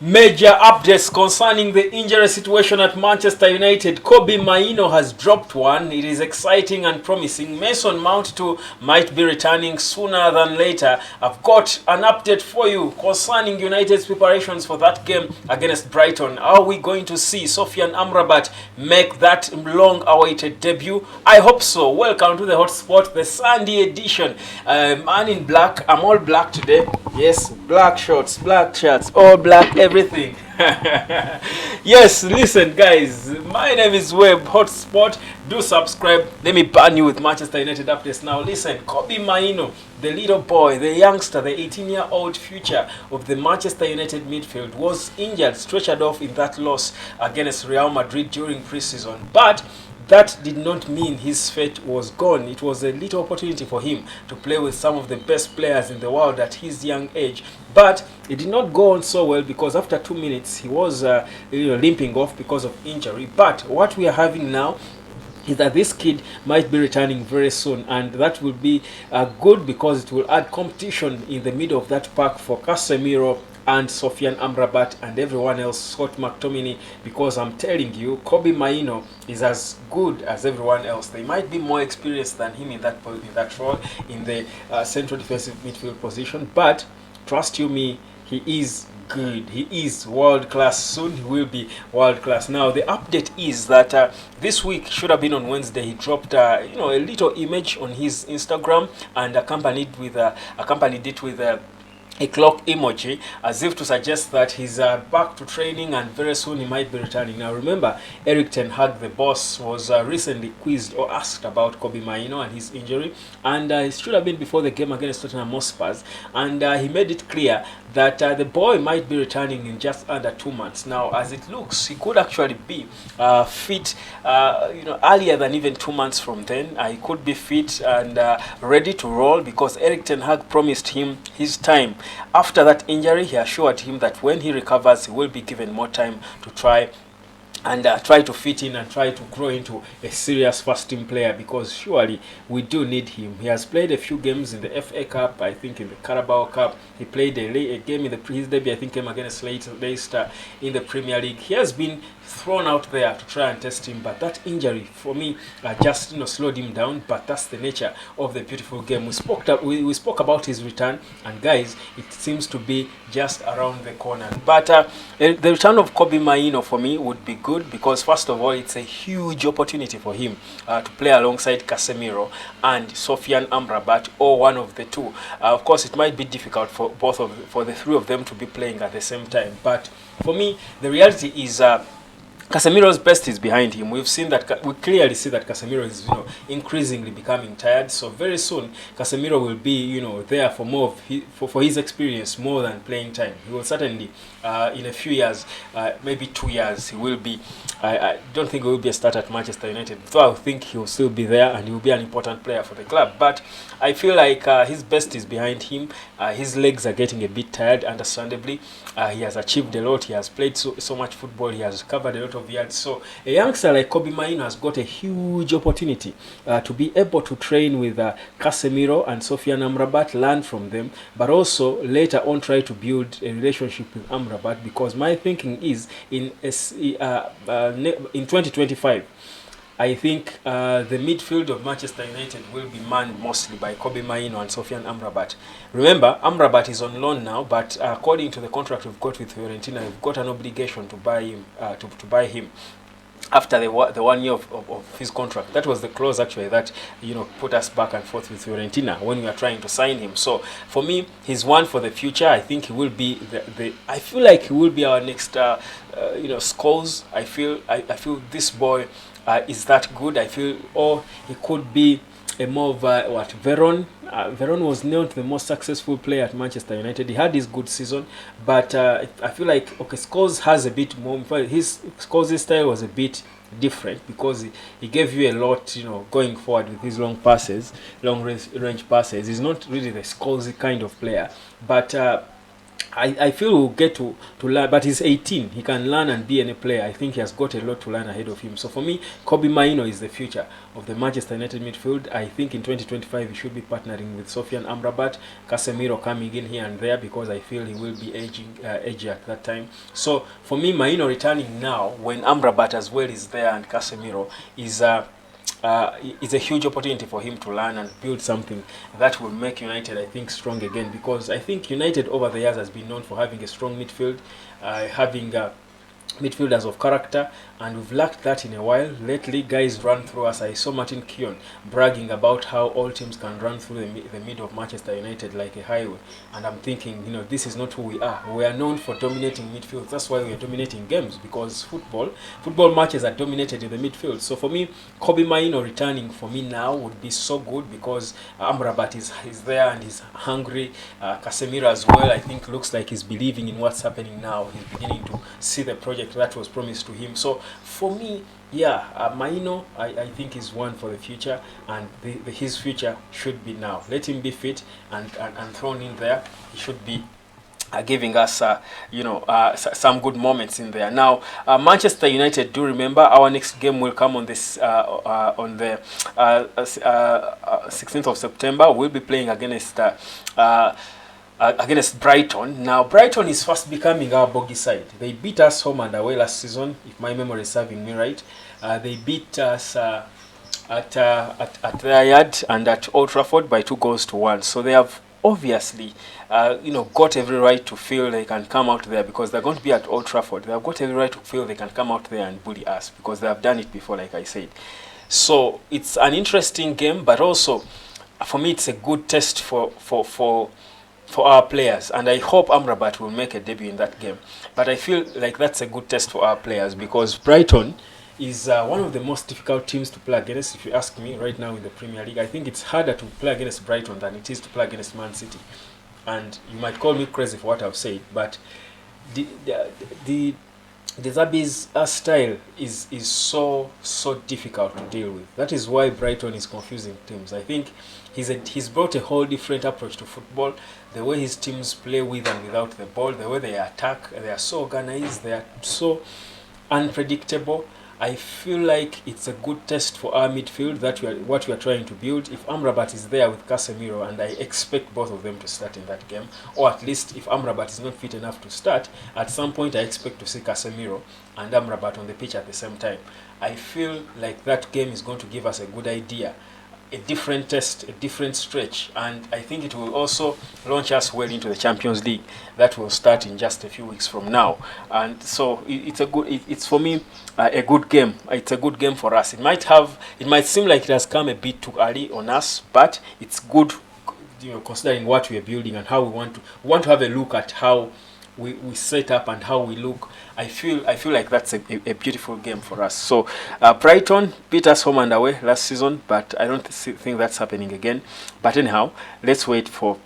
Major updates concerning the injury situation at Manchester United. Kobbie Mainoo has dropped one. It is exciting and promising. Mason Mount too might be returning sooner than later. I've got an update for you concerning United's preparations for that game against Brighton. Are we going to see Sofyan Amrabat make that long-awaited debut? I hope so. Welcome to the Hotspot, the Sunday edition. Man in black. I'm all black today. Yes, black shorts, black shirts, all black, everything. Yes, listen guys, my name is Web Hotspot. Do subscribe. Let me ban you with Manchester United updates now. Listen, Kobbie Mainoo, the little boy, the youngster, the 18-year-old future of the Manchester United midfield, was injured, stretchered off in that loss against Real Madrid during preseason. But that did not mean his fate was gone. It was a little opportunity for him to play with some of the best players in the world at his young age. But it did not go on so well because after 2 minutes he was limping off because of injury. But what we are having now is that this kid might be returning very soon, and that will be good because it will add competition in the middle of that pack for Casemiro and Sofyan Amrabat and everyone else, Scott McTominay, because I'm telling you, Kobbie Mainoo is as good as everyone else. They might be more experienced than him in that role, in the central defensive midfield position, but trust you me, he is good. He is world class. Soon he will be world class. Now the update is that this week, should have been on Wednesday, he dropped a little image on his Instagram and accompanied it with a clock emoji, as if to suggest that he's back to training and very soon he might be returning. Now remember, Erik ten Hag, the boss, was recently quizzed or asked about Kobbie Mainoo and his injury, and it should have been before the game against Tottenham Hotspur, and he made it clear that the boy might be returning in just under 2 months. Now, as it looks, he could actually be fit, earlier than even 2 months from then. He could be fit and ready to roll because Erik ten Hag promised him his time. After that injury, he assured him that when he recovers, he will be given more time to try to fit in and try to grow into a serious first team player, because surely we do need him. He has played a few games in the FA Cup, I think in the Carabao Cup. He played a game in his debut, I think, came against Leicester in the Premier League. He has been thrown out there to try and test him, but that injury for me just slowed him down. But that's the nature of the beautiful game. We spoke about his return, and guys, it seems to be just around the corner. But the return of Kobbie Mainoo for me would be good because first of all, it's a huge opportunity for him to play alongside Casemiro and Sofyan Amrabat, or one of the two. Of course, it might be difficult for the three of them to be playing at the same time, but for me, the reality is Casemiro's best is behind him. We clearly see that Casemiro is increasingly becoming tired. So very soon Casemiro will be there for more of for his experience more than playing time. He will certainly in a few years, maybe 2 years, he will be. I don't think he will be a starter at Manchester United, though I think he will still be there and he will be an important player for the club. But I feel like his best is behind him. His legs are getting a bit tired, understandably. He has achieved a lot. He has played so much football. He has covered a lot of yards. So a youngster like Kobbie Mainoo has got a huge opportunity to be able to train with Casemiro and Sofyan Amrabat, learn from them, but also later on try to build a relationship with Amrabat, because my thinking is in 2025, I think the midfield of Manchester United will be manned mostly by Kobbie Mainoo and Sofyan Amrabat. Remember, Amrabat is on loan now, but according to the contract we've got with Fiorentina, we've got an obligation to buy him, to buy him after the 1 year of his contract. That was the clause actually that put us back and forth with Fiorentina when we are trying to sign him. So for me, he's one for the future. I think he will be I feel like he will be our next Scholes. I feel this boy is that good. I feel, or he could be a more of Veron. Veron was not the most successful player at Manchester United. He had his good season, but I feel like Scholes has a bit more. Scholes' style was a bit different because he gave you a lot, going forward with his long range passes. He's not really the Scholes kind of player, but I feel we'll get to learn, but he's 18. He can learn and be any player. I think he has got a lot to learn ahead of him. So for me, Kobbie Mainoo is the future of the Manchester United midfield. I think in 2025 he should be partnering with Sofian Amrabat, Casemiro coming in here and there, because I feel he will be aging at that time. So for me, Mainoo returning now when Amrabat as well is there and Casemiro is it's a huge opportunity for him to learn and build something that will make United, I think, strong again, because I think United over the years has been known for having a strong midfield, having midfielders of character, and we've lacked that in a while. Lately, guys run through us. I saw Martin Keown bragging about how all teams can run through the middle of Manchester United like a highway, and I'm thinking, this is not who we are. We are known for dominating midfield. That's why we are dominating games, because football matches are dominated in the midfield. So for me, Kobbie Mainoo returning for me now would be so good, because Amrabat is there and he's hungry. Casemiro as well, I think, looks like he's believing in what's happening now. He's beginning to see the project that was promised to him. So for me, Mainoo, I think is one for the future, and his future should be now. Let him be fit and thrown in there. He should be giving us some good moments in there. Now, Manchester United, do remember our next game will come on this on the 16th of September. We'll be playing against Brighton. Now, Brighton is fast becoming our bogey side. They beat us home and away last season, if my memory is serving me right. They beat us at their yard and at Old Trafford by 2-1. So they have obviously got every right to feel they can come out there, because they're going to be at Old Trafford. They have got every right to feel they can come out there and bully us, because they have done it before, like I said. So it's an interesting game, but also for me it's a good test for our players, and I hope Amrabat will make a debut in that game. But I feel like that's a good test for our players, because Brighton is one of the most difficult teams to play against, if you ask me, right now in the Premier League. I think it's harder to play against Brighton than it is to play against Man City. And you might call me crazy for what I've said, but the Zabi's style is so difficult to deal with. That is why Brighton is confusing teams. I think he's brought a whole different approach to football. The way his teams play with and without the ball, the way they attack, they are so organized, they are so unpredictable. I feel like it's a good test for our midfield, what we are trying to build. If Amrabat is there with Casemiro, and I expect both of them to start in that game, or at least if Amrabat is not fit enough to start, at some point I expect to see Casemiro and Amrabat on the pitch at the same time. I feel like that game is going to give us a good idea, a different test, a different stretch, and I think it will also launch us well into the Champions League that will start in just a few weeks from now. And so it's for me a good game. It's a good game for us. It might seem like it has come a bit too early on us, but it's good, considering what we are building and how we want to have a look at how we set up and how we look. I feel like that's a beautiful game for us. So Brighton beat us home and away last season, but I don't think that's happening again. But anyhow, let's wait for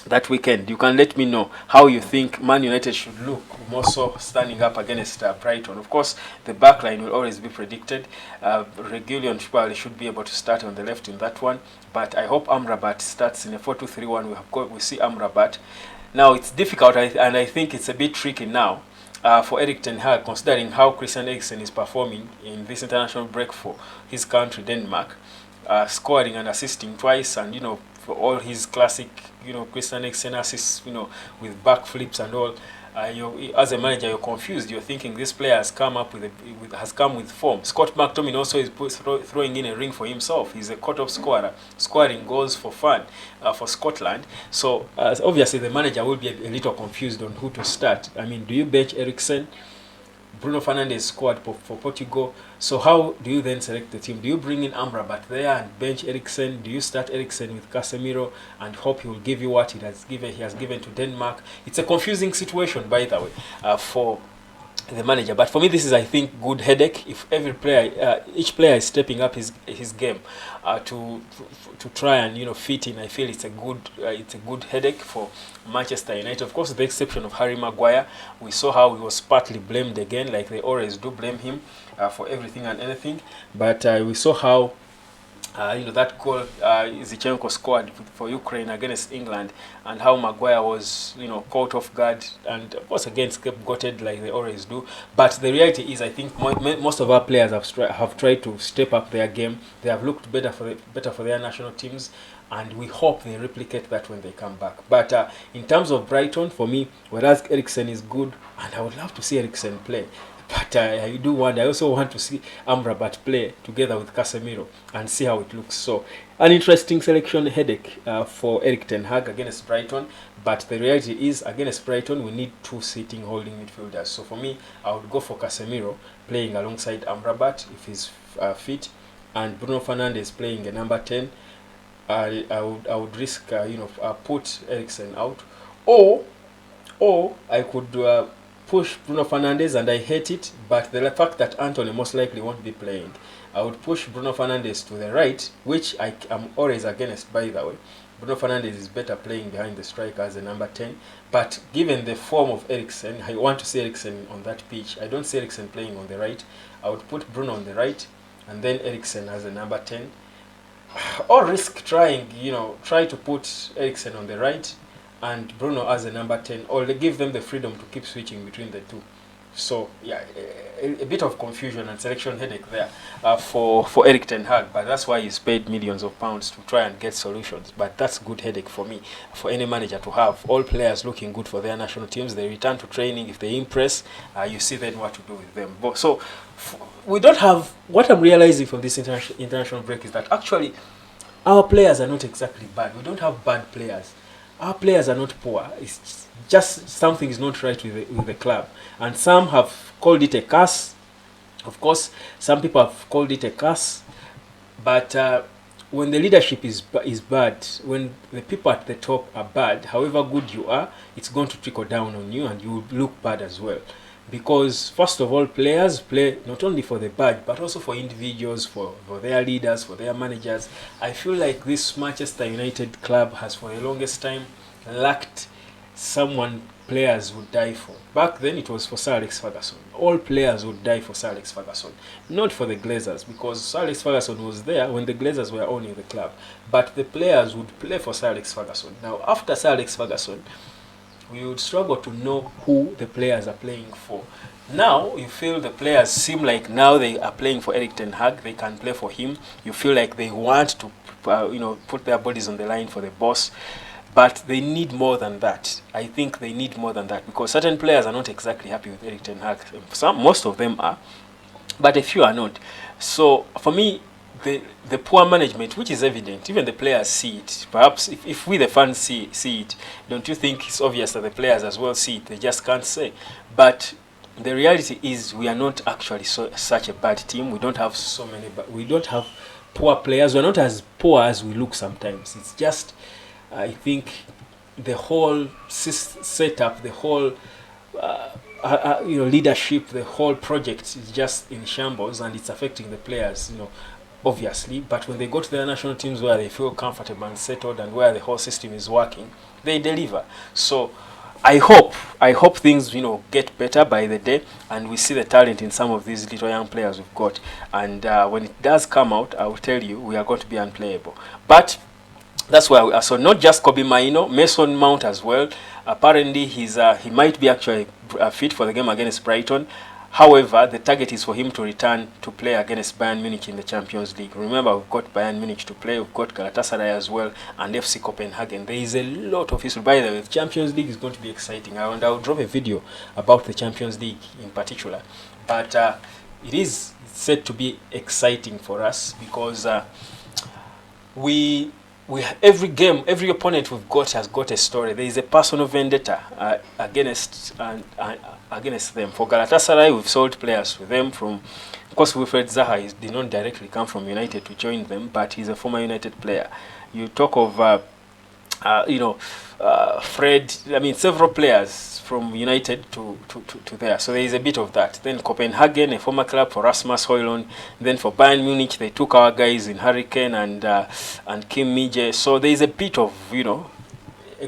that weekend. You can let me know how you think Man United should look, more so standing up against Brighton. Of course, the back line will always be predicted. Reguilon probably should be able to start on the left in that one, but I hope Amrabat starts in a 4-2-3-1. We see Amrabat. Now, it's difficult, and I think it's a bit tricky now for Erik ten Hag, considering how Christian Eriksen is performing in this international break for his country, Denmark, scoring and assisting twice, and for all his classic Christian Eriksen assists, with backflips and all. As a manager, you're confused. You're thinking this player has come with form. Scott McTominay also is throwing in a ring for himself. He's a cut-off scorer, scoring goals for fun for Scotland. So obviously the manager will be a little confused on who to start. I mean, do you bench Eriksen? Bruno Fernandes scored for Portugal. So how do you then select the team? Do you bring in Amrabat there and bench Eriksen? Do you start Eriksen with Casemiro and hope he will give you what he has given to Denmark? It's a confusing situation, by the way, for the manager. But for me, this is, I think, good headache. If each player is stepping up his game to try and fit in, I feel it's a good headache for Manchester United. Of course, with the exception of Harry Maguire, we saw how he was partly blamed again, like they always do blame him for everything and anything. But we saw how that goal Zichenko scored for Ukraine against England, and how Maguire was, caught off guard and of course again scapegoated like they always do. But the reality is, I think most of our players have tried to step up their game. They have looked better for their national teams, and we hope they replicate that when they come back. But in terms of Brighton, for me, whereas Eriksen is good, and I would love to see Eriksen play. But I also want to see Amrabat play together with Casemiro and see how it looks. So, an interesting selection headache for Erik ten Hag against Brighton. But the reality is, against Brighton, we need two sitting holding midfielders. So, for me, I would go for Casemiro playing alongside Amrabat if he's fit, and Bruno Fernandes playing a number 10. I would risk, put Eriksen out. Or I could push Bruno Fernandes, and I hate it, but the fact that Anthony most likely won't be playing, I would push Bruno Fernandes to the right, which I am always against, by the way. Bruno Fernandes is better playing behind the striker as a number 10, but given the form of Eriksen, I want to see Eriksen on that pitch. I don't see Eriksen playing on the right. I would put Bruno on the right, and then Eriksen as a number 10. Or risk try to put Eriksen on the right, and Bruno as a number 10, or they give them the freedom to keep switching between the two. So yeah, a bit of confusion and selection headache there for Erik ten Hag, but that's why he's paid millions of pounds to try and get solutions. But that's good headache for me, for any manager to have. All players looking good for their national teams, they return to training. If they impress, you see then what to do with them. So we don't have, what I'm realizing from this international break is that actually our players are not exactly bad. We don't have bad players. Our players are not poor. It's just something is not right with the club. And some have called it a curse. Of course, some people have called it a curse. But when the leadership is bad, when the people at the top are bad, however good you are, it's going to trickle down on you, and you will look bad as well. Because first of all, players play not only for the badge, but also for individuals, for their leaders, for their managers. I feel like this Manchester United club has for the longest time lacked someone players would die for. Back then it was for Sir Alex Ferguson. All players would die for Sir Alex Ferguson, not for the Glazers, because Sir Alex Ferguson was there when the Glazers were owning the club. But the players would play for Sir Alex Ferguson. Now, after Sir Alex Ferguson, we would struggle to know who the players are playing for. Now, you feel the players seem like now they are playing for Erik ten Hag, they can play for him. You feel like they want to, put their bodies on the line for the boss. But they need more than that. I think they need more than that, because certain players are not exactly happy with Erik ten Hag. Most of them are, but a few are not. So, for me, the poor management, which is evident, even the players see it. Perhaps if we the fans see it, don't you think it's obvious that the players as well see it? They just can't say. But the reality is, we are not actually such a bad team. We don't have so many, but we don't have poor players. We're not as poor as we look sometimes. It's just, I think, the whole setup, the whole leadership, the whole project is just in shambles, and it's affecting the players, obviously. But when they go to their national teams where they feel comfortable and settled, and where the whole system is working, they deliver. So I hope things get better by the day, and we see the talent in some of these little young players we've got. And when it does come out, I will tell you, we are going to be unplayable. But that's where we are. So not just Kobbie Mainoo, Mason Mount as well. Apparently he might be actually fit for the game against Brighton. However, the target is for him to return to play against Bayern Munich in the Champions League. Remember, we've got Bayern Munich to play, we've got Galatasaray as well, and FC Copenhagen. There is a lot of history. By the way, the Champions League is going to be exciting, and I'll drop a video about the Champions League in particular. But it is said to be exciting for us, because every game, every opponent we've got has got a story. There is a personal vendetta against them. For Galatasaray, we've sold players to them. Of course, Wilfred Zaha did not directly come from United to join them, but he's a former United player. You talk of, Fred. Several players from United to there. So there is a bit of that. Then Copenhagen, a former club for Rasmus Højlund. Then for Bayern Munich, they took our guys in Hurricane and Kim Mijé. So there is a bit of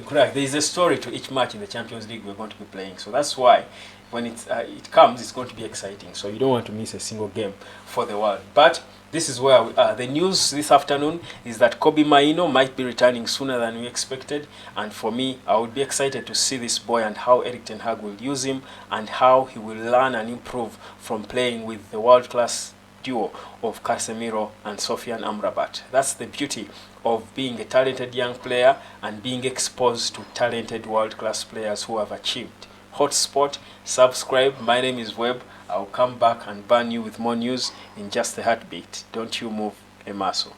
Correct. There is a story to each match in the Champions League we're going to be playing. So that's why when it comes, it's going to be exciting. So you don't want to miss a single game for the world. But this is where we are. The news this afternoon is that Kobbie Mainoo might be returning sooner than we expected. And for me, I would be excited to see this boy and how Erik ten Hag will use him and how he will learn and improve from playing with the world-class duo of Casemiro and Sofian Amrabat. That's the beauty of being a talented young player and being exposed to talented world-class players who have achieved. Hotspot, subscribe. My name is Webb. I'll come back and burn you with more news in just a heartbeat. Don't you move a muscle.